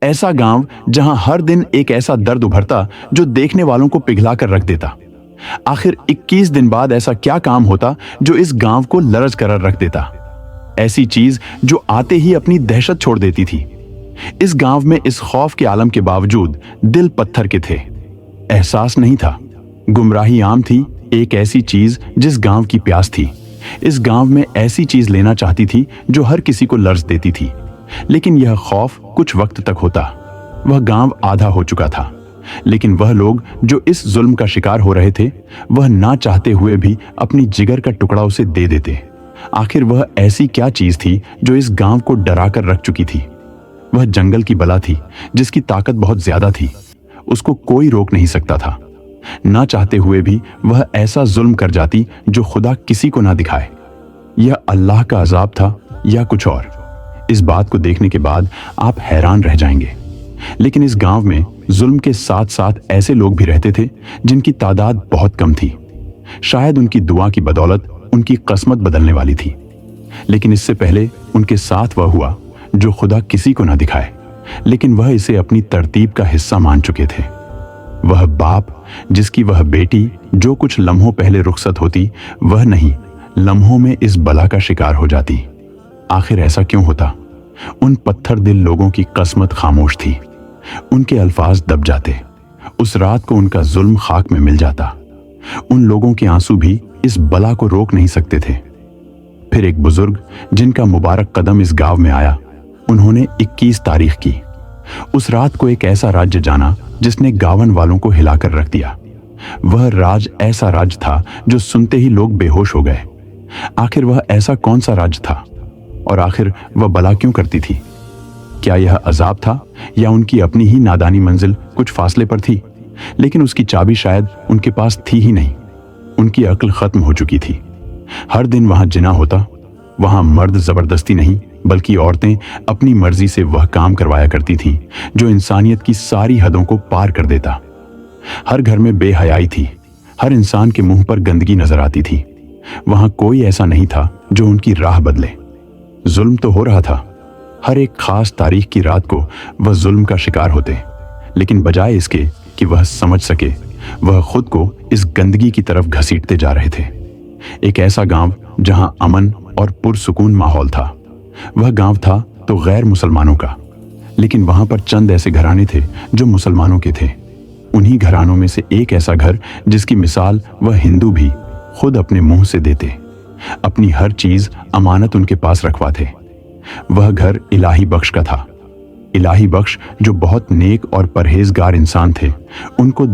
ایسا گاؤں جہاں ہر دن ایک ایسا درد ابھرتا جو دیکھنے والوں کو پگھلا کر رکھ دیتا۔ آخر 21 دن بعد ایسا کیا کام ہوتا جو اس گاؤں کو لرز کر رکھ دیتا؟ ایسی چیز جو آتے ہی اپنی دہشت چھوڑ دیتی تھی۔ اس گاؤں میں اس خوف کے عالم کے باوجود دل پتھر کے تھے۔ احساس نہیں تھا، گمراہی عام تھی، ایک ایسی چیز جس گاؤں کی پیاس تھی۔ اس گاؤں میں ایسی چیز لینا چاہتی تھی جو ہر کسی کو لرز دیتی تھی، لیکن یہ خوف کچھ وقت تک ہوتا۔ وہ گاؤں آدھا ہو چکا تھا، لیکن وہ لوگ جو اس ظلم کا شکار ہو رہے تھے وہ نہ چاہتے ہوئے بھی اپنی جگر کا ٹکڑا اسے دے دیتے۔ آخر وہ ایسی کیا چیز تھی جو اس گاؤں کو ڈرا کر رکھ چکی تھی؟ وہ جنگل کی بلا تھی جس کی طاقت بہت زیادہ تھی، اس کو کوئی روک نہیں سکتا تھا۔ نہ چاہتے ہوئے بھی وہ ایسا ظلم کر جاتی جو خدا کسی کو نہ دکھائے۔ یہ اللہ کا عذاب تھا یا کچھ اور؟ اس بات کو دیکھنے کے بعد آپ حیران رہ جائیں گے۔ لیکن اس گاؤں میں ظلم کے ساتھ ساتھ ایسے لوگ بھی رہتے تھے جن کی تعداد بہت کم تھی۔ شاید ان کی دعا کی بدولت ان کی قسمت بدلنے والی تھی، لیکن اس سے پہلے ان کے ساتھ وہ ہوا جو خدا کسی کو نہ دکھائے، لیکن وہ اسے اپنی ترتیب کا حصہ مان چکے تھے۔ وہ باپ جس کی وہ بیٹی جو کچھ لمحوں پہلے رخصت ہوتی، وہ نہیں، لمحوں میں اس بلا کا شکار ہو جاتی۔ آخر ایسا کیوں ہوتا؟ ان پتھر دل لوگوں کی قسمت خاموش تھی، ان کے الفاظ دب جاتے، اس رات کو ان کا ظلم خاک میں مل جاتا۔ ان لوگوں کے آنسو بھی اس بلا کو روک نہیں سکتے تھے۔ پھر ایک بزرگ جن کا مبارک قدم اس گاؤں میں آیا، انہوں نے 21 تاریخ کی۔ اس رات کو ایک ایسا راج جانا جس نے گاون والوں کو ہلا کر رکھ دیا۔ وہ راج ایسا راج تھا جو سنتے ہی لوگ بے ہوش ہو گئے۔ آخر وہ ایسا کون سا راج تھا؟ اور آخر وہ بلا کیوں کرتی تھی؟ کیا یہ عذاب تھا یا ان کی اپنی ہی نادانی منزل کچھ فاصلے پر تھی؟ لیکن اس کی چابی شاید ان کے پاس تھی ہی نہیں، ان کی عقل ختم ہو چکی تھی۔ ہر دن وہاں جنا ہوتا، وہاں مرد زبردستی نہیں بلکہ عورتیں اپنی مرضی سے وہ کام کروایا کرتی تھیں جو انسانیت کی ساری حدوں کو پار کر دیتا۔ ہر گھر میں بے حیائی تھی، ہر انسان کے منہ پر گندگی نظر آتی تھی۔ وہاں کوئی ایسا نہیں تھا جو ان کی راہ بدلے۔ ظلم تو ہو رہا تھا، ہر ایک خاص تاریخ کی رات کو وہ ظلم کا شکار ہوتے، لیکن بجائے اس کے کہ وہ سمجھ سکے، وہ خود کو اس گندگی کی طرف گھسیٹتے جا رہے تھے۔ ایک ایسا گاؤں جہاں امن اور پرسکون ماحول تھا۔ وہ گاؤں تھا تو غیر مسلمانوں کا، لیکن وہاں پر چند ایسے گھرانے تھے جو مسلمانوں کے تھے۔ انہی گھرانوں میں سے ایک ایسا گھر جس کی مثال وہ ہندو بھی خود اپنے منہ سے دیتے، اپنی ہر چیز امانت ان کے پاس رکھواتے۔ وہ گھر الہی بخش کا تھا۔ الہی بخش جو بہت نیک اور پرہیزگار انسان تھے، ان کو